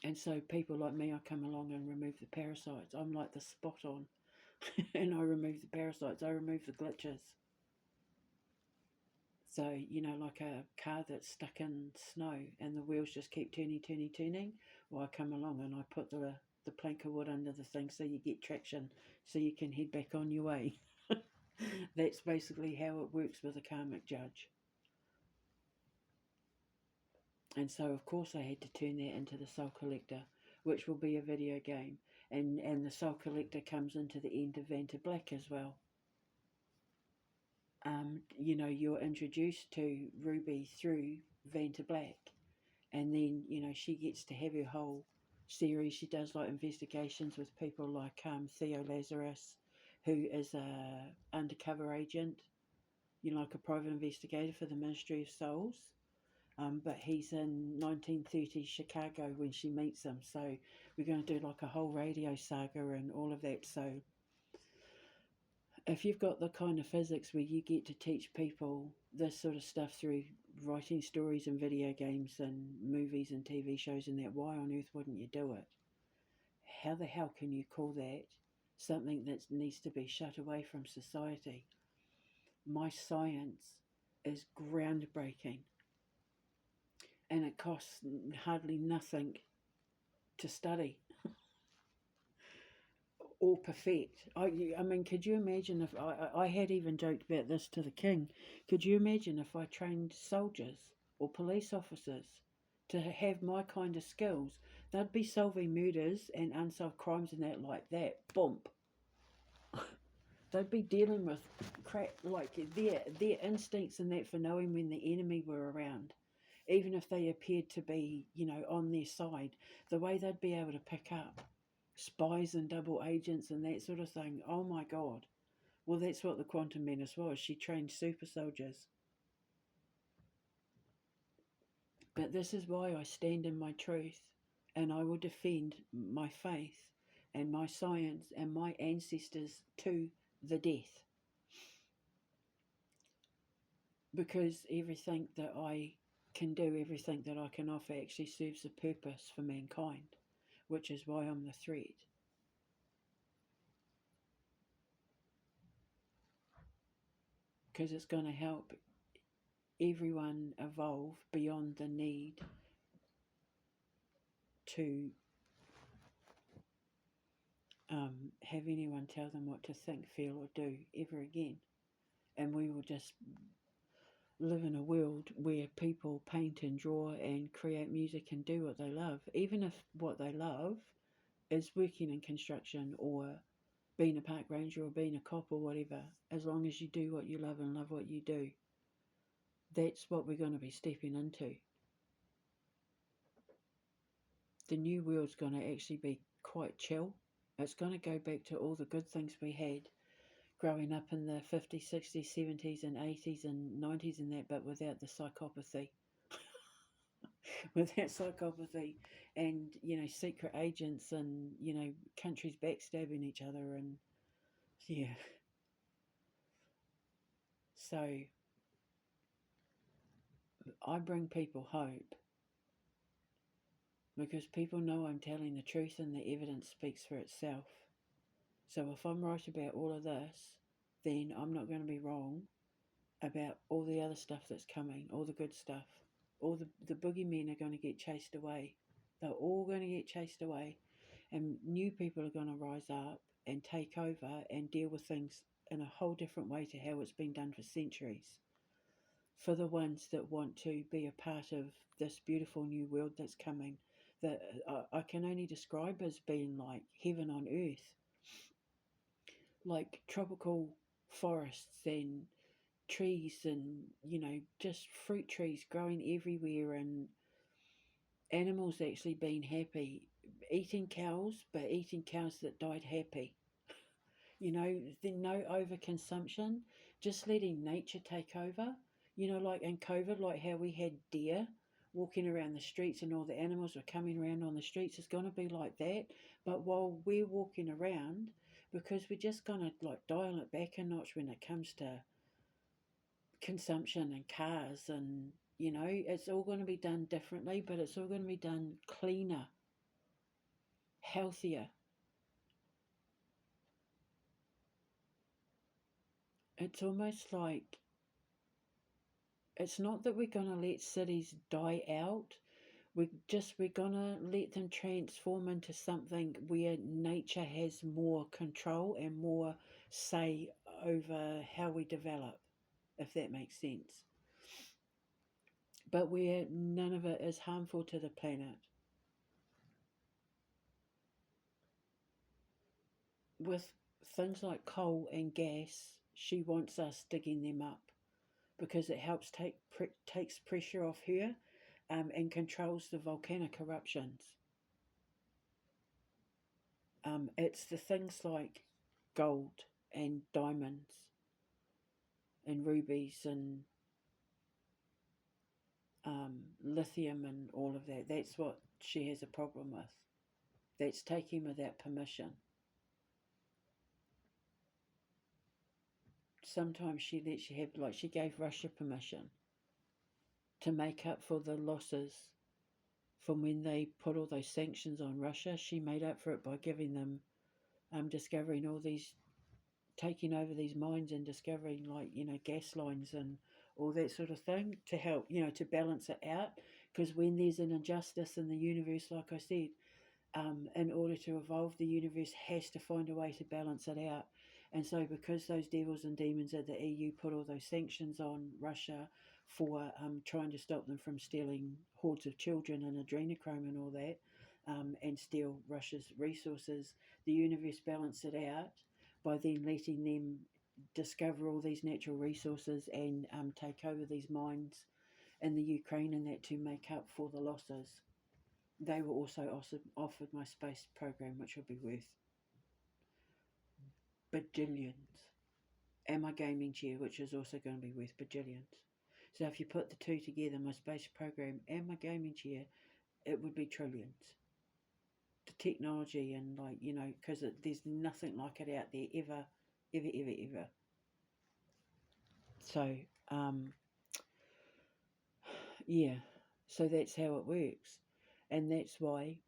And so people like me, I come along and remove the parasites. I'm like the spot on. And I remove the parasites, I remove the glitches. So, like a car that's stuck in snow and the wheels just keep turning. Well, I come along and I put the plank of wood under the thing so you get traction, so you can head back on your way. That's basically how it works with a karmic judge. And so, of course, I had to turn that into the Soul Collector, which will be a video game. And the Soul Collector comes into the end of Vanta Black as well. You're introduced to Ruby through Vanta Black, and then, she gets to have her whole series. She does like investigations with people like Theo Lazarus, who is a undercover agent, like a private investigator for the Ministry of Souls. But he's in 1930s Chicago when she meets him. So we're going to do like a whole radio saga and all of that. So if you've got the kind of physics where you get to teach people this sort of stuff through writing stories and video games and movies and TV shows and that, why on earth wouldn't you do it? How the hell can you call that something that needs to be shut away from society? My science is groundbreaking and it costs hardly nothing to study or perfect. I mean, could you imagine if I had even joked about this to the king? Could you imagine if I trained soldiers or police officers to have my kind of skills? They'd be solving murders and unsolved crimes and that like that. Bump. They'd be dealing with crap like their instincts and that for knowing when the enemy were around, even if they appeared to be, on their side, the way they'd be able to pick up spies and double agents and that sort of thing. Oh my God. Well, that's what the Quantum Menace was. She trained super soldiers. But this is why I stand in my truth and I will defend my faith and my science and my ancestors to the death. Because everything that I can do, everything that I can offer actually serves a purpose for mankind, which is why I'm the threat. Because it's going to help everyone evolve beyond the need to have anyone tell them what to think, feel, or do ever again. And we will just live in a world where people paint and draw and create music and do what they love, even if what they love is working in construction or being a park ranger or being a cop or whatever. As long as you do what you love and love what you do, that's what we're going to be stepping into. The new world's going to actually be quite chill. It's going to go back to all the good things we had growing up in the 50s, 60s, 70s and 80s and 90s and that, but without the psychopathy. Without psychopathy and, secret agents and, countries backstabbing each other and, yeah. So I bring people hope because people know I'm telling the truth and the evidence speaks for itself. So if I'm right about all of this, then I'm not going to be wrong about all the other stuff that's coming, all the good stuff. All the boogeymen are going to get chased away. They're all going to get chased away. And new people are going to rise up and take over and deal with things in a whole different way to how it's been done for centuries. For the ones that want to be a part of this beautiful new world that's coming, that I can only describe as being like heaven on earth. Like tropical forests and trees and, just fruit trees growing everywhere and animals actually being happy. Eating cows, but eating cows that died happy. No overconsumption, just letting nature take over. Like in COVID, like how we had deer walking around the streets and all the animals were coming around on the streets. It's going to be like that. But while we're walking around, because we're just going to like dial it back a notch when it comes to consumption and cars and, it's all going to be done differently, but it's all going to be done cleaner, healthier. It's almost like it's not that we're going to let cities die out. We're going to let them transform into something where nature has more control and more say over how we develop, if that makes sense. But where none of it is harmful to the planet. With things like coal and gas, she wants us digging them up because it helps takes pressure off her and controls the volcanic eruptions. It's the things like gold and diamonds and rubies and lithium and all of that. That's what she has a problem with. That's taken without permission. Sometimes she lets you have, like she gave Russia permission to make up for the losses from when they put all those sanctions on Russia. She made up for it by giving them, discovering all these, taking over these mines and discovering, like, gas lines and all that sort of thing to help, to balance it out. Because when there's an injustice in the universe, like I said, in order to evolve, the universe has to find a way to balance it out. And so, because those devils and demons at the EU put all those sanctions on Russia for trying to stop them from stealing hordes of children and adrenochrome and all that, and steal Russia's resources, the universe balanced it out by then letting them discover all these natural resources and take over these mines in the Ukraine and that to make up for the losses. They were also offered my space program, which will be worth bajillions, and my gaming chair, which is also going to be worth bajillions. So if you put the two together, my space program and my gaming chair, it would be trillions. The technology and, like, because there's nothing like it out there ever, ever, ever, ever. So, yeah, so that's how it works. And that's why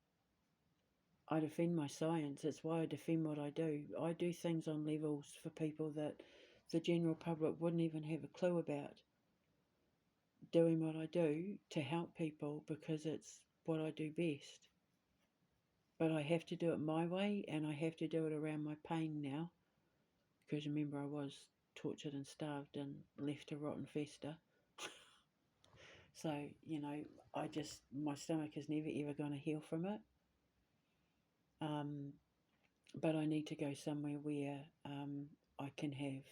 I defend my science. It's why I defend what I do. I do things on levels for people that the general public wouldn't even have a clue about. Doing what I do to help people because it's what I do best. But I have to do it my way, and I have to do it around my pain now. Because remember, I was tortured and starved and left to rot and fester. So, my stomach is never ever going to heal from it. But I need to go somewhere where I can have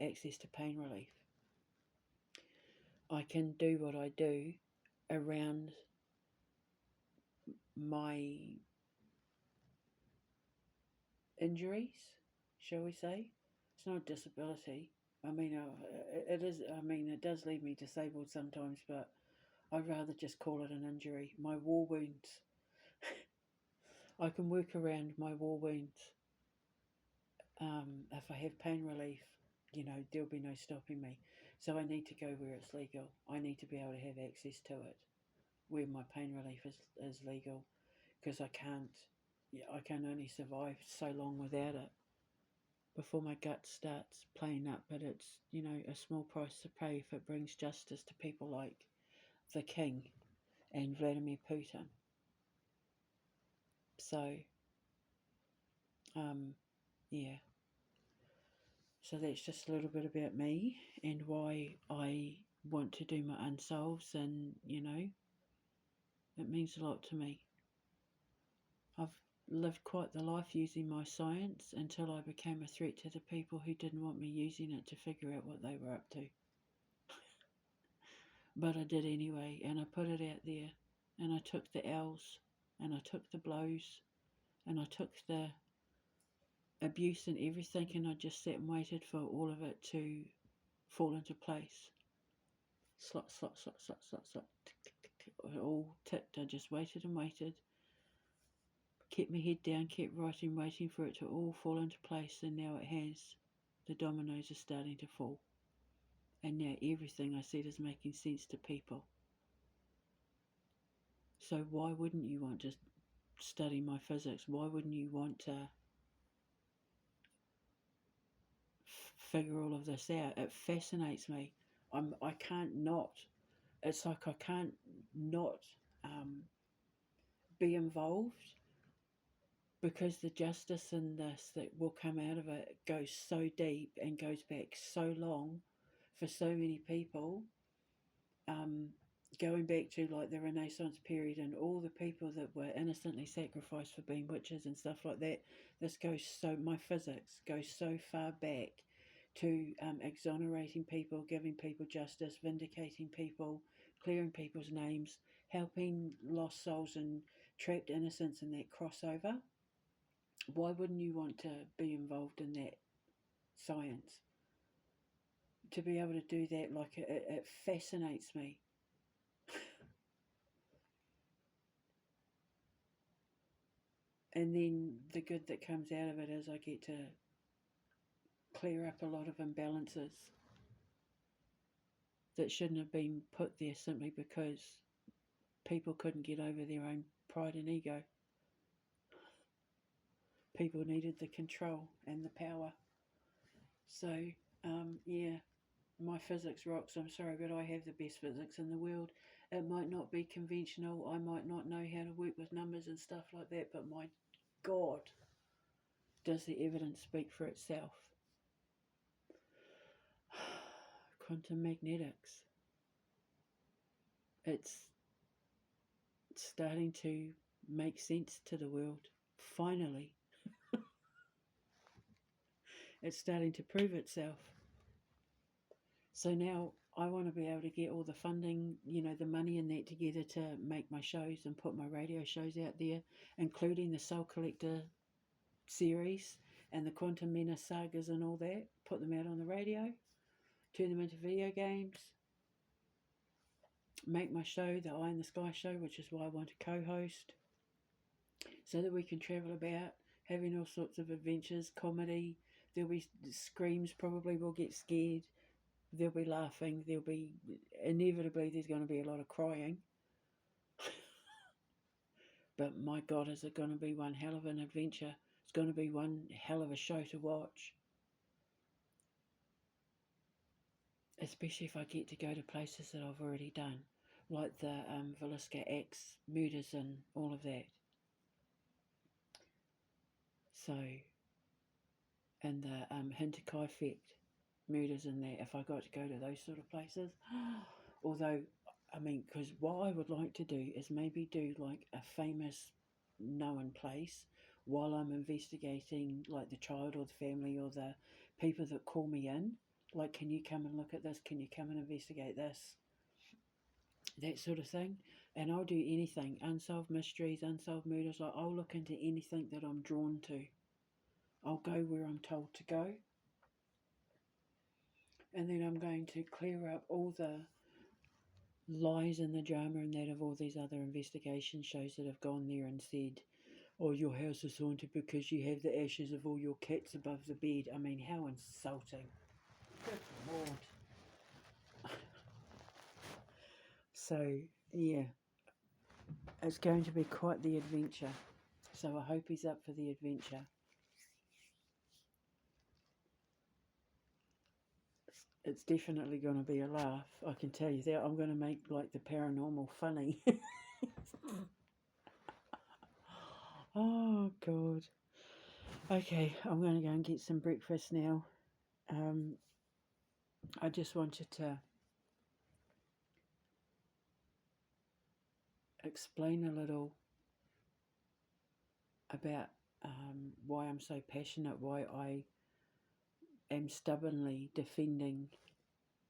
access to pain relief. I can do what I do around my injuries, shall we say. It's not a disability. I mean, it is. I mean, it does leave me disabled sometimes, but I'd rather just call it an injury. My war wounds. I can work around my war wounds. If I have pain relief, there'll be no stopping me. So I need to go where it's legal. I need to be able to have access to it where my pain relief is legal, because I can't. Yeah, I can only survive so long without it before my gut starts playing up. But it's, a small price to pay if it brings justice to people like the King and Vladimir Putin. So, yeah. So that's just a little bit about me and why I want to do my unsolves, and it means a lot to me. I've lived quite the life using my science until I became a threat to the people who didn't want me using it to figure out what they were up to. But I did anyway, and I put it out there, and I took the L's, and I took the blows, and I took the abuse and everything, and I just sat and waited for all of it to fall into place. Slot, slot, slot, slot, slot, slot. It all ticked. I just waited and waited. Kept my head down, kept waiting for it to all fall into place, and now it has. The dominoes are starting to fall. And now everything I said is making sense to people. So why wouldn't you want to study my physics? Why wouldn't you want to figure all of this out? It fascinates me. I can't not. It's like I can't not be involved, because the justice in this that will come out of it goes so deep and goes back so long for so many people. Going back to, like, the Renaissance period and all the people that were innocently sacrificed for being witches and stuff like that. This goes so, my physics goes so far back to exonerating people, giving people justice, vindicating people, clearing people's names, helping lost souls and trapped innocents in that crossover. Why wouldn't you want to be involved in that science? To be able to do that, like it fascinates me. And then the good that comes out of it is I get to clear up a lot of imbalances that shouldn't have been put there simply because people couldn't get over their own pride and ego. People needed the control and the power. So, yeah, my physics rocks. I'm sorry, but I have the best physics in the world. It might not be conventional. I might not know how to work with numbers and stuff like that, but my God, does the evidence speak for itself? Quantum magnetics. It's starting to make sense to the world. Finally, it's starting to prove itself. So now I want to be able to get all the funding, the money and that together to make my shows and put my radio shows out there, including the Soul Collector series and the Quantum Menace sagas and all that. Put them out on the radio, turn them into video games, make my show, the Eye in the Sky show, which is why I want to co-host, so that we can travel about, having all sorts of adventures, comedy. There'll be screams, probably we'll get scared. There'll be laughing. There'll be, inevitably, there's going to be a lot of crying. But my God, is it going to be one hell of an adventure. It's going to be one hell of a show to watch. Especially if I get to go to places that I've already done, like the Villisca Axe murders and all of that. So, and the Hinterkaifeck murders and that, if I got to go to those sort of places. Although, I mean, because what I would like to do is maybe do like a famous known place while I'm investigating like the child or the family or the people that call me in. Like, can you come and look at this? Can you come and investigate this? That sort of thing. And I'll do anything. Unsolved mysteries, unsolved murders. Like, I'll look into anything that I'm drawn to. I'll go where I'm told to go. And then I'm going to clear up all the lies and the drama and that of all these other investigation shows that have gone there and said, oh, your house is haunted because you have the ashes of all your cats above the bed. I mean, how insulting. Good Lord. So, yeah, it's going to be quite the adventure. So I hope he's up for the adventure. It's definitely going to be a laugh. I can tell you that. I'm going to make like the paranormal funny. Oh, God. Okay, I'm going to go and get some breakfast now. I just wanted to explain a little about why I'm so passionate, why I am stubbornly defending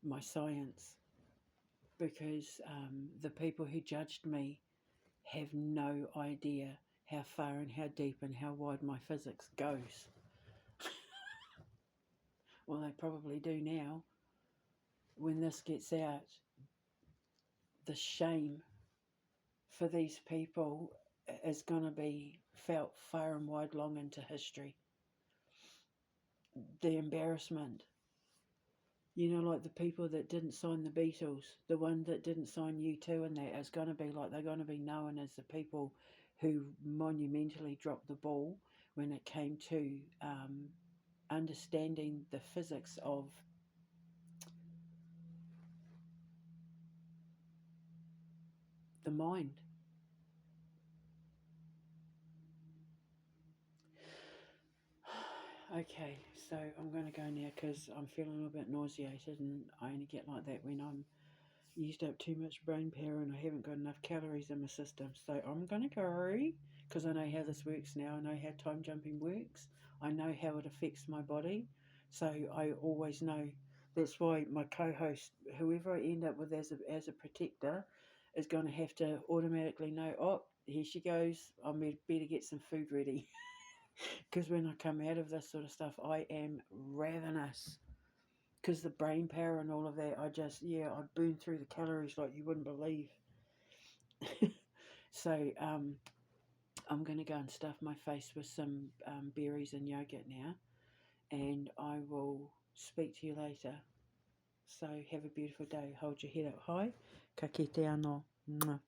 my science, because the people who judged me have no idea how far and how deep and how wide my physics goes. Well, they probably do now. When this gets out, the shame for these people is going to be felt far and wide long into history. The embarrassment. Like the people that didn't sign the Beatles, the one that didn't sign U2 and that, is going to be like, they're going to be known as the people who monumentally dropped the ball when it came to understanding the physics of the mind. Okay, so I'm going to go now because I'm feeling a little bit nauseated, and I only get like that when I'm used up too much brain power and I haven't got enough calories in my system. So I'm going to go because I know how this works now. I know how time jumping works. I know how it affects my body. So I always know. That's why my co-host, whoever I end up with as a protector, is going to have to automatically know, oh, here she goes. I better get some food ready. Because when I come out of this sort of stuff, I am ravenous. Because the brain power and all of that, I burn through the calories like you wouldn't believe. So I'm going to go and stuff my face with some berries and yogurt now, and I will speak to you later. So have a beautiful day. Hold your head up high. Ka kite anō. Mwah.